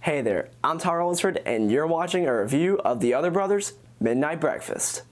Hey there, I'm Tyler Lunsford, and you're watching a review of The Other Brothers Midnight Breakfast.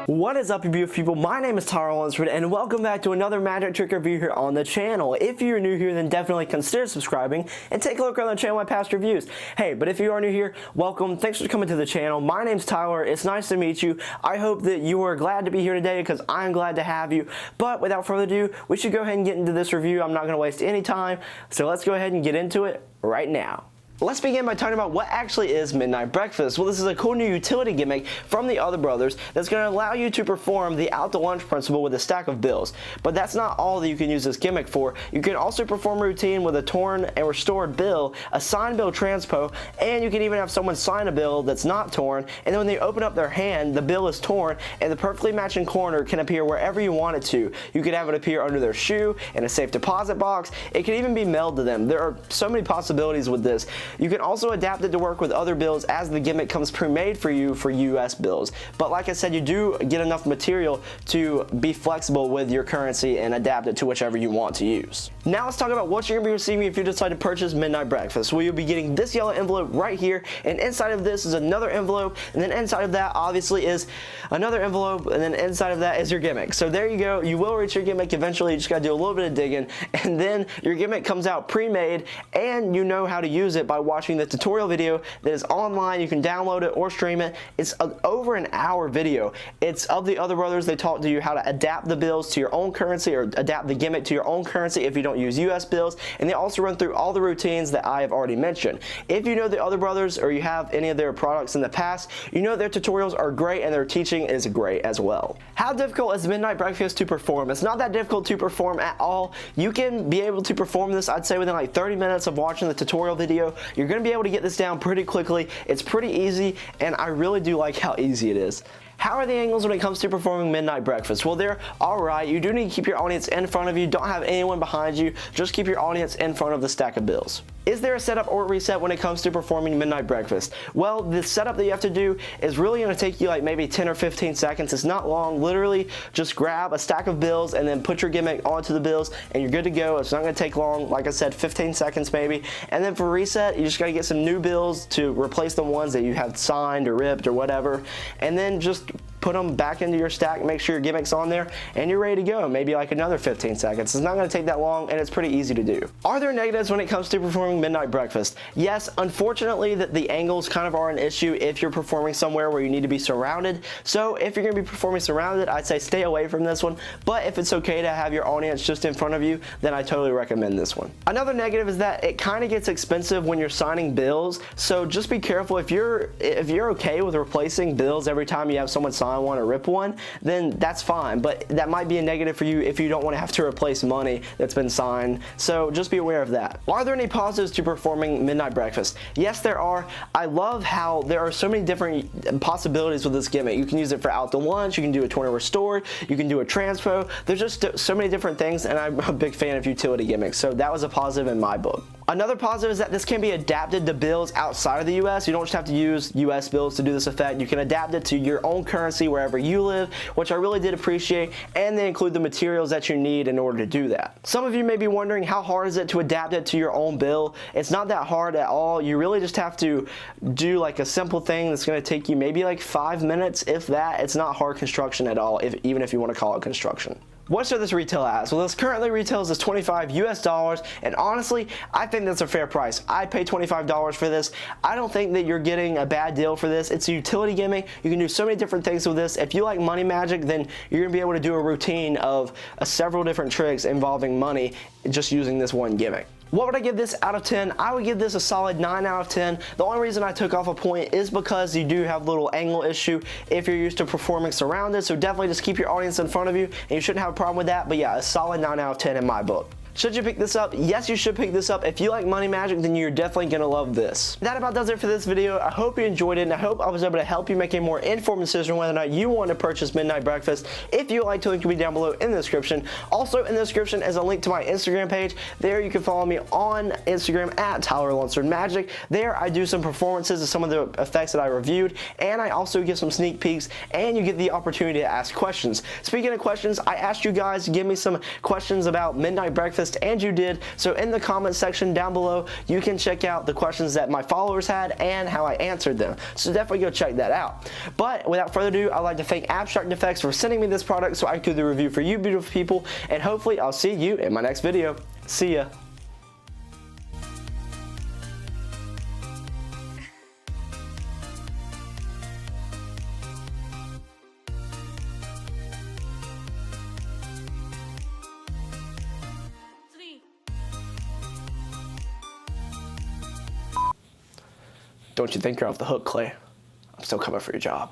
What is up, you beautiful people? My name is Tyler Lunsford, and welcome back to another magic trick review here on the channel. If you're new here, then definitely consider subscribing and take a look around the channel at my past reviews. Hey, but if you are new here, welcome. Thanks for coming to the channel. My name's Tyler. It's nice to meet you. I hope that you are glad to be here today because I'm glad to have you. But without further ado, we should go ahead and get into this review. I'm not going to waste any time, so let's go ahead and get into it right now. Let's begin by talking about what actually is Midnight Breakfast. Well, this is a cool new utility gimmick from the Other Brothers that's going to allow you to perform the out to lunch principle with a stack of bills. But that's not all that you can use this gimmick for. You can also perform a routine with a torn and restored bill, a signed bill transpo, and you can even have someone sign a bill that's not torn, and then when they open up their hand, the bill is torn, and the perfectly matching corner can appear wherever you want it to. You could have it appear under their shoe, in a safe deposit box. It can even be mailed to them. There are so many possibilities with this. You can also adapt it to work with other bills as the gimmick comes pre-made for you for US bills. But like I said, you do get enough material to be flexible with your currency and adapt it to whichever you want to use. Now let's talk about what you're going to be receiving if you decide to purchase Midnight Breakfast. Well, you'll be getting this yellow envelope right here, and inside of this is another envelope, and then inside of that obviously is another envelope, and then inside of that is your gimmick. So there you go. You will reach your gimmick eventually. You just got to do a little bit of digging, and then your gimmick comes out pre-made, and you know how to use it by watching the tutorial video that is online. You can download it or stream it. It's over an hour video. It's of the Other Brothers. They talk to you how to adapt the bills to your own currency or adapt the gimmick to your own currency if you don't use US bills, and they also run through all the routines that I have already mentioned. If you know the Other Brothers or you have any of their products in the past, you know their tutorials are great and their teaching is great as well. How difficult is Midnight Breakfast to perform? It's not that difficult to perform at all. You can be able to perform this, I'd say, within like 30 minutes of watching the tutorial video. You're going to be able to get this down pretty quickly. It's pretty easy, and I really do like how easy it is. How are the angles when it comes to performing Midnight Breakfast? Well, they're alright. You do need to keep your audience in front of you. Don't have anyone behind you. Just keep your audience in front of the stack of bills. Is there a setup or reset when it comes to performing Midnight Breakfast? Well, the setup that you have to do is really going to take you like maybe 10 or 15 seconds. It's not long. Literally, just grab a stack of bills and then put your gimmick onto the bills, and you're good to go. It's not going to take long. Like I said, 15 seconds maybe. And then for reset, you just got to get some new bills to replace the ones that you have signed or ripped or whatever. And then just put them back into your stack, make sure your gimmick's on there, and you're ready to go. Maybe like another 15 seconds. It's not going to take that long, and it's pretty easy to do. Are there negatives when it comes to performing Midnight Breakfast? Yes, unfortunately, the angles kind of are an issue if you're performing somewhere where you need to be surrounded. So if you're going to be performing surrounded, I'd say stay away from this one. But if it's okay to have your audience just in front of you, then I totally recommend this one. Another negative is that it kind of gets expensive when you're signing bills. So just be careful. If you're okay with replacing bills every time you have someone sign one or rip one, then that's fine, but that might be a negative for you if you don't want to have to replace money that's been signed. So just be aware of that. Are there any positives to performing Midnight Breakfast? Yes, there are. I love how there are so many different possibilities with this gimmick. You can use it for out to lunch, you can do a torn and restored, you can do a transpo. There's just so many different things, and I'm a big fan of utility gimmicks, so that was a positive in my book. Another positive is that this can be adapted to bills outside of the US. You don't just have to use US bills to do this effect. You can adapt it to your own currency wherever you live, which I really did appreciate, and they include the materials that you need in order to do that. Some of you may be wondering, how hard is it to adapt it to your own bill? It's not that hard at all. You really just have to do like a simple thing that's going to take you maybe like 5 minutes, if that. It's not hard construction at all, even if you want to call it construction. What should this retail at? Well, this currently retails as $25 US, and honestly, I think that's a fair price. I'd pay $25 for this. I don't think that you're getting a bad deal for this. It's a utility gimmick. You can do so many different things with this. If you like money magic, then you're gonna be able to do a routine of several different tricks involving money just using this one gimmick. What would I give this out of 10? I would give this a solid 9 out of 10. The only reason I took off a point is because you do have a little angle issue if you're used to performing surrounded, so definitely just keep your audience in front of you, and you shouldn't have a problem with that. But yeah, a solid 9 out of 10 in my book. Should you pick this up? Yes, you should pick this up. If you like money magic, then you're definitely gonna love this. That about does it for this video. I hope you enjoyed it, and I hope I was able to help you make a more informed decision whether or not you want to purchase Midnight Breakfast. If you would like to, link will be down below in the description. Also in the description is a link to my Instagram page. There you can follow me on Instagram at Tyler Lunsford Magic. There I do some performances of some of the effects that I reviewed, and I also give some sneak peeks, and you get the opportunity to ask questions. Speaking of questions, I asked you guys to give me some questions about Midnight Breakfast, and you did. So in the comment section down below, you can check out the questions that my followers had and how I answered them. So definitely go check that out. But without further ado, I'd like to thank Abstract Effects for sending me this product so I could do the review for you beautiful people, and hopefully I'll see you in my next video. See ya. Don't you think you're off the hook, Clay? I'm still coming for your job.